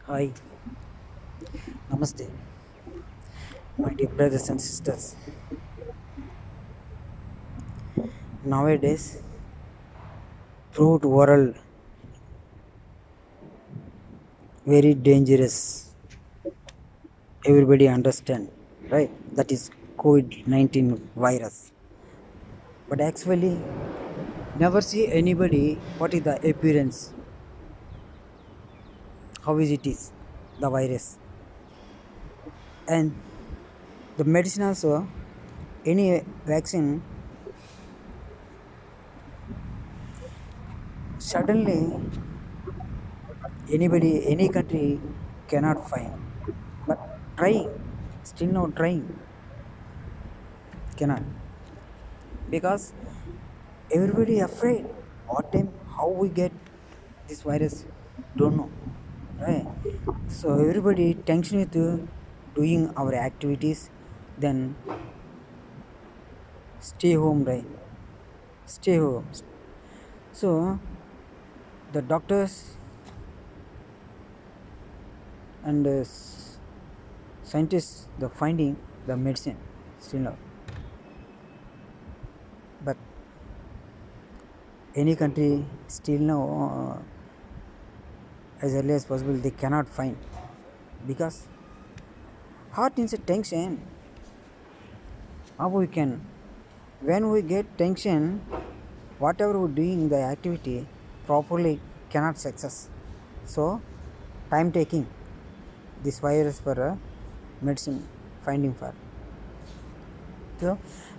Hi, Namaste, my dear brothers and sisters. Nowadays, throughout world very dangerous. Everybody understand, right? That is COVID-19 virus. But actually, never see anybody. What is the appearance? How is it is the virus? And the medicine also. Any vaccine suddenly anybody any country cannot find. But trying, still no trying, cannot because everybody afraid what time how we get this virus don't know, right? So everybody tension with doing our activities, then stay home, right? Stay home. So the doctors and scientists the finding the medicine still not, but any country still now as early as possible they cannot find because heart is a tension. How we can, when we get tension, whatever we're doing the activity properly cannot success. So time taking this virus for a medicine finding for.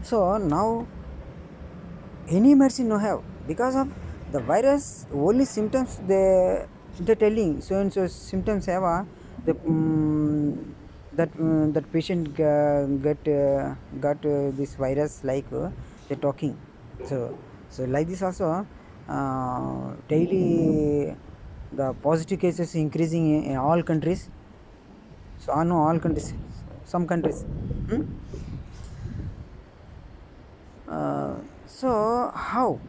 So now any medicine no have because of the virus only symptoms they telling so and so symptoms have the that patient got this virus like they talking. So like this also daily the positive cases increasing in all countries. So I know all countries, some countries. Hmm? So how?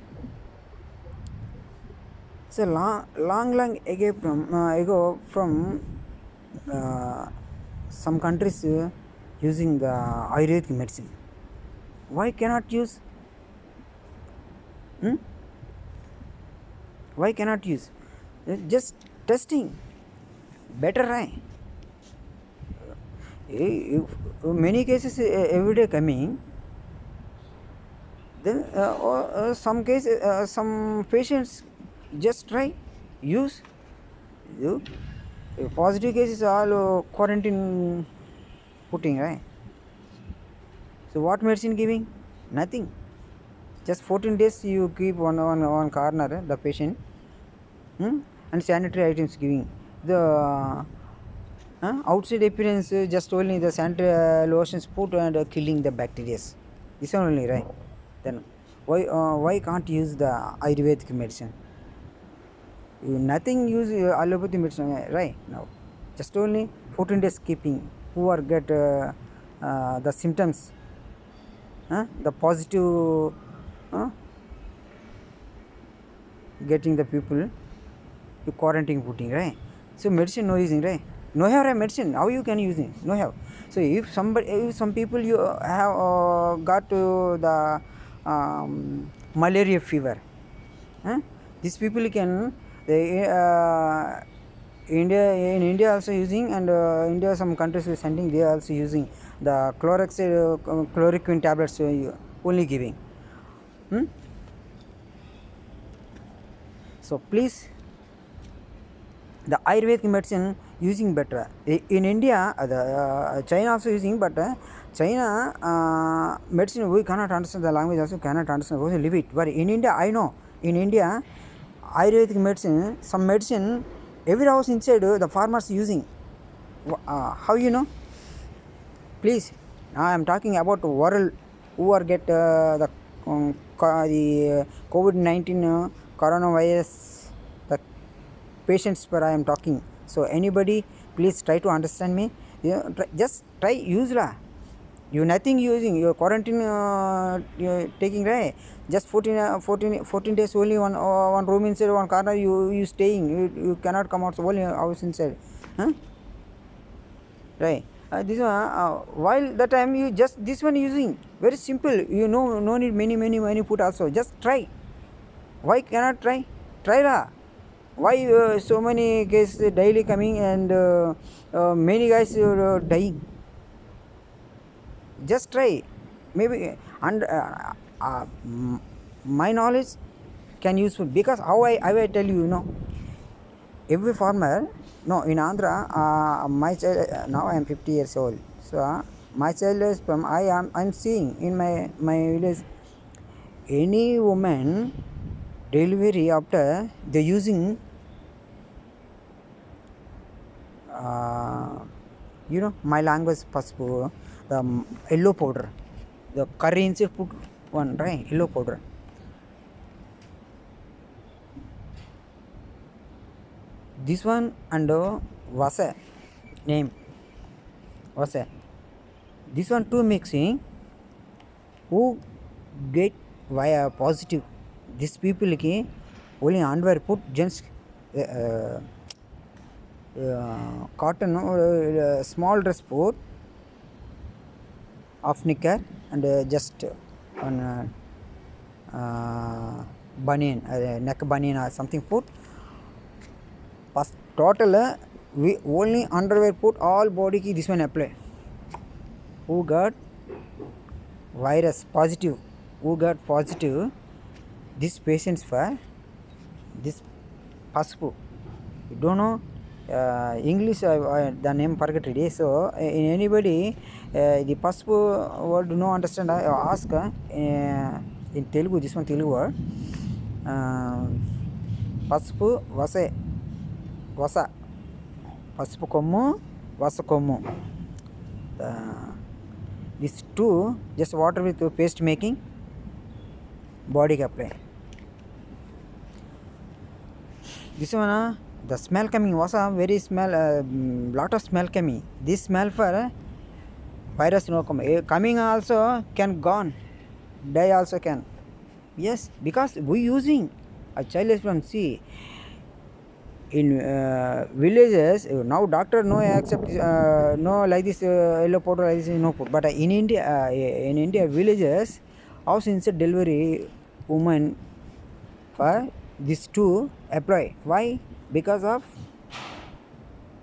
So long ago from uh, some countries using the Ayurvedic medicine. Why cannot use? Hmm? Why cannot use? Just testing better, right? Many cases every day coming. Then or, some cases some patients just try use you positive cases all quarantine putting, right? So what medicine giving? Nothing. Just 14 days you keep one corner the patient, hmm? And sanitary items giving the outside appearance just only the sanitary lotions put and killing the bacteria. This one only, right? Then why can't use the Ayurvedic medicine? Nothing use allopathy medicine, right? Now just only 14 days keeping who are get the symptoms, the positive uh, getting the people to quarantine putting, right? So medicine no using, right? No have a medicine how you can use it, no have. So if some people you have got the malaria fever, huh? These people can they India also using, and India some countries are sending, they are also using the chlorox chloroquine tablets only giving, hmm? So please the Ayurvedic medicine using better. In India, the China also using, but China medicine we cannot understand the language, also cannot understand. We leave it. But in India, I know in India, Ayurvedic medicine, some medicine, every house inside the farmers using. How you know? Please, I am talking about world who are get the COVID-19 coronavirus the patients per I am talking. So anybody please try to understand me. Just try use lah. You nothing using your quarantine you're taking, right? Just 14 days only one room inside one corner you staying, you cannot come out, so only house inside, huh? Right. This one while that time you just this one using very simple, you know, no need many put also, just try. Why cannot try lah? Why so many cases daily coming and many guys dying? Just try. Maybe and my knowledge can useful, because how I tell you, you know, every farmer, no, in Andhra, my child, now I am 50 years old, so my child is from I'm seeing in my village, any woman delivery after they using you know, my language pasupu, the yellow powder, the curry inside put one, right? Yellow powder. This one and Vasa name Vasa. This one two mixing. Who get via positive? These people ki only underwear put gents cotton or small dress put of knicker and just on bunian, neck bunian or something put. First total we only underwear put, all body ki this one apply. Who got virus positive? Who got positive? This patients for this pasupu. You don't know English, the name forget it. So in anybody the pasupu word no understand, I ask in Telugu, this one Telugu word pasupu vasa pasupu kommu vasa kommu. These two just water with paste making, body apply. This one the smell coming was a very smell, lot of smell coming. This smell for virus no coming also can gone, die also can. Yes, because we using a child is from sea. In villages now doctor no accept no like this yellow powder like this no put, but in India villages house inside delivery woman for these two apply. Why? Because of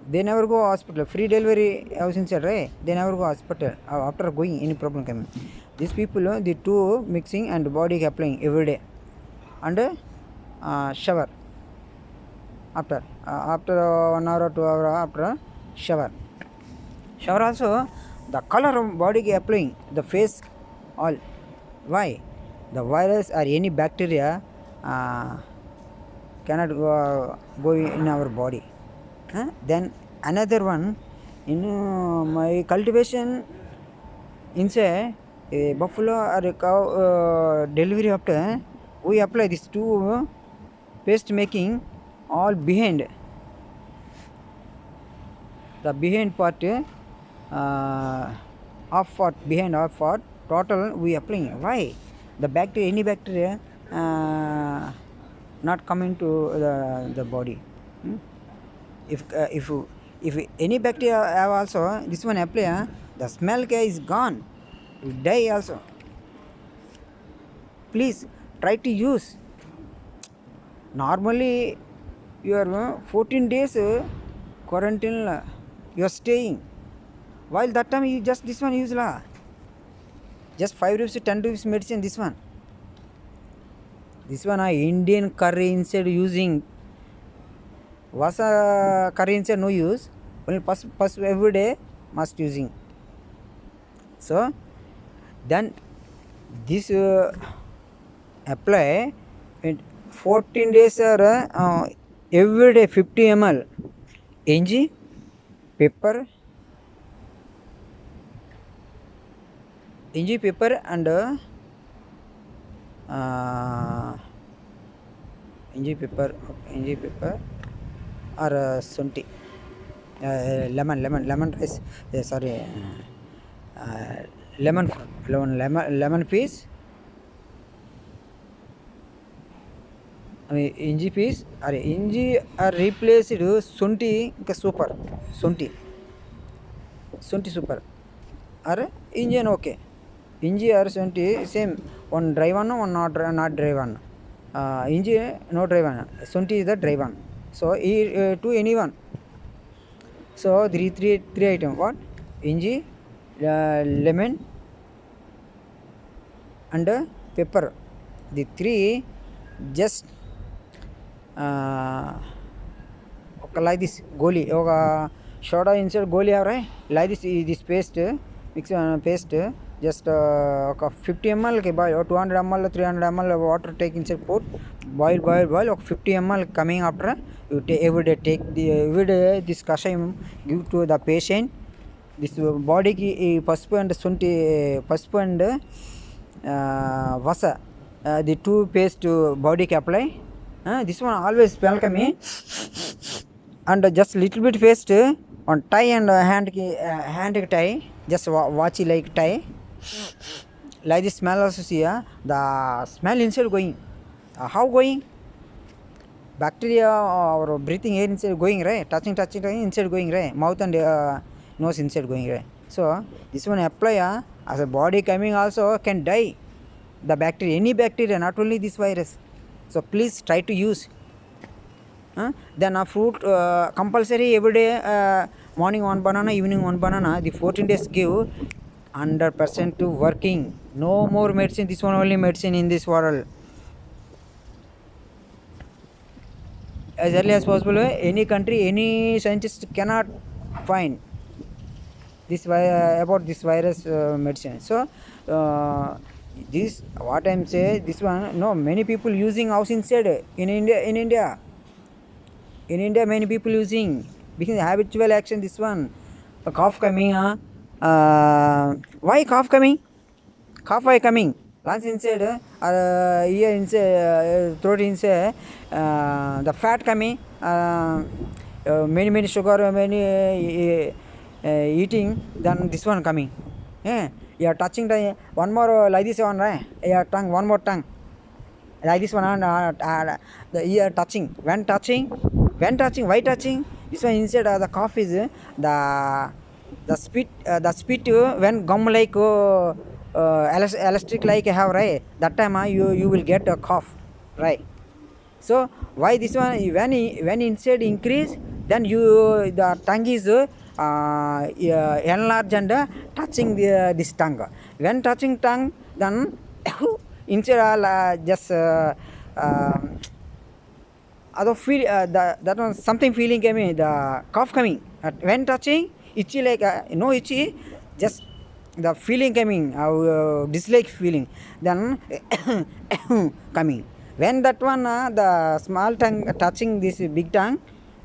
they never go hospital, free delivery house inside, right? They never go hospital after going any problem coming. These people the two mixing and body applying every day and shower after 1 hour or 2 hour after shower also the color of body applying the face all. Why? The virus or any bacteria cannot go in our body. Then another one in my cultivation inside a buffalo or a cow delivery after we apply these two paste making all behind the behind part half part behind half part total we applying. Why? The bacteria, any bacteria not coming to the body. If any bacteria have also this one apply, the smell is gone, you die also. Please try to use. Normally you are 14 days quarantine you are staying, while that time you just this one use la, just 5 rupees 10 rupees medicine. This one Indian curry inside using, Vasa curry inside no use, only pas every day must using. So then this apply in 14 days every day 50 ml inji pepper and inji pepper or sunti, lemon rice, sorry, lemon lemon piece, ఇంజి piece, అరే ఇంజి are replaced శొంఠి, ఇంకా super శొంఠి, శొంఠి super. అరే ఇంజి అని ఓకే, ఇంజి ఆర్ శొంఠి same, one dry one, one not dry one. ఇంజి నో డ్రై వన్, శొంఠి is the dry one. So ఈ two any one. So three item, what ఇంజి, lemon and pepper. The three just like this goli, oka soda inside goli have right, like this paste, mix paste, just oka 50 ml ke boil, or 200 ml 300 ml water take inside, put boil oka 50 ml coming after you every day take every day this kashayam give to the patient. This body ki pasupu and sunti, pasupu and vasa, the two paste body ki apply. This one always welcome me, and just little bit paste on tie and hand tie, just watch it like tie, like the smell also see, the smell inside going, how going, bacteria or breathing air inside going, right, touching inside going, right, mouth and nose inside going, right. So this one apply, as a body coming also can die the bacteria, any bacteria, not only this virus. So please try to use. Then a fruit compulsory every day, morning one banana, evening one banana. The 14 days give 100% to working. No more medicine. This one only medicine in this world. As early as possible, any country, any scientist cannot find this about this virus medicine. So this what I'm saying, this one no, many people using house inside in India many people using, because habitual action. This one cough coming, why cough coming, why coming, lungs inside, ear inside, throat inside, the fat coming, many sugar, many eating, then this one coming. You are touching the one more like this one, right? Your tongue, one more tongue, like this one, the ear touching. When touching, why touching? This one inside the cough is the spit when gum like elastic like have, right? That time you will get a cough, right? So why this one, when inside increase, then the tongue is enlarge and touching this tongue. When touching tongue, then inside just other feel, that one something feeling coming, the cough coming. When touching, itchy like no itchy, just the feeling coming, dislike feeling, then coming. When that one the small tongue touching this big tongue,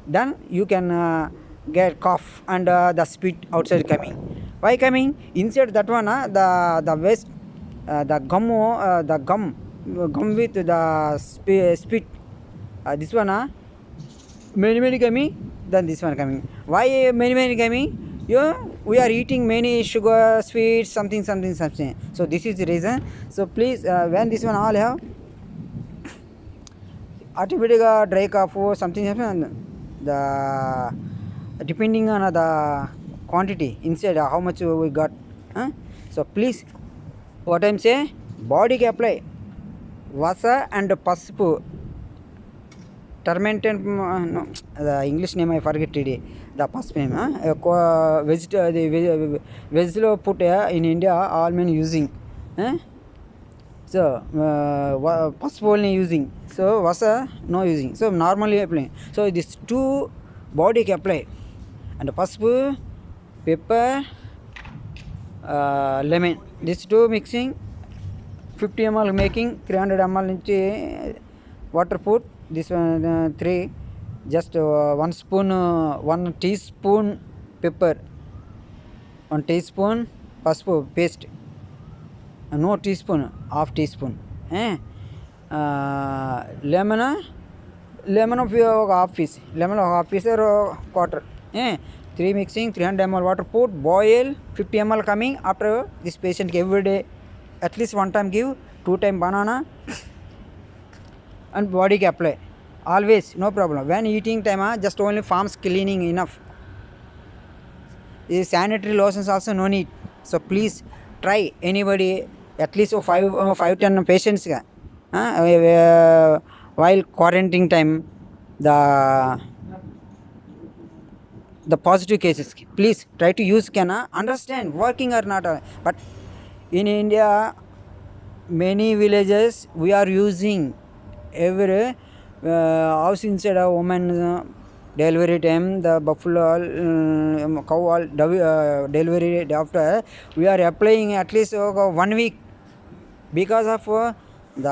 then you can get cough and the spit outside coming. Why coming? Inside that one, the waste, the gum with the spit. This one many coming, then this one coming. Why many coming? We are eating many sugar, sweets, something. So this is the reason. So please, when this one all have automatically dry cough or something happen, the depending on the quantity inside, how much we got. So please, what I'm saying, body ki apply vasa and pasupu, turmeric, no, the English name I forget today, the pasupu name, vegetable put in India all men using, so pasupu only using, so vasa no using, so normally applying. So this two body ki apply, and pasupu, pepper, lemon, these two mixing, 50 ml making, 300 ml into water put, this one 3, just 1 spoon, 1 teaspoon pepper, 1 teaspoon pasupu paste, no teaspoon, half teaspoon, lemon of half piece, or quarter, 3 mixing, 300 ml water put, boil, 50 ml coming. After this patient every day, at least one time give, 2 time banana and body apply. Always, no problem. When eating time, just only farms cleaning enough. Is sanitary lotions also no need. So please try anybody at least 5-10 patients while quarantine time the positive cases. Please try to use understand working or not. But in India, many villages we are using every house inside a woman delivery time, the buffalo cow delivery after we are applying at least 1 week because of the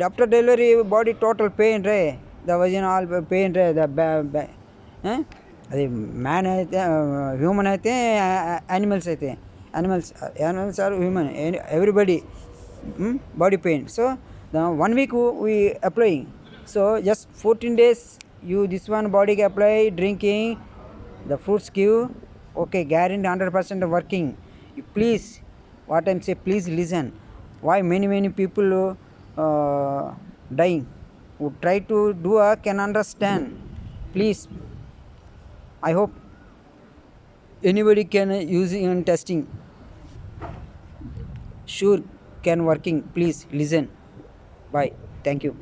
after delivery body total pain the vaginal pain the అది man అయితే human అయితే animals అయితే animals are human, everybody body pain. So the 1 week we applying, so just 14 days you this one body apply, drinking the fruits give, okay, guarantee 100% working. You please, what I'm say, please listen. Why many people dying, who try to do can understand. Please, I hope anybody can use in testing, sure can working. Please listen. Bye, thank you.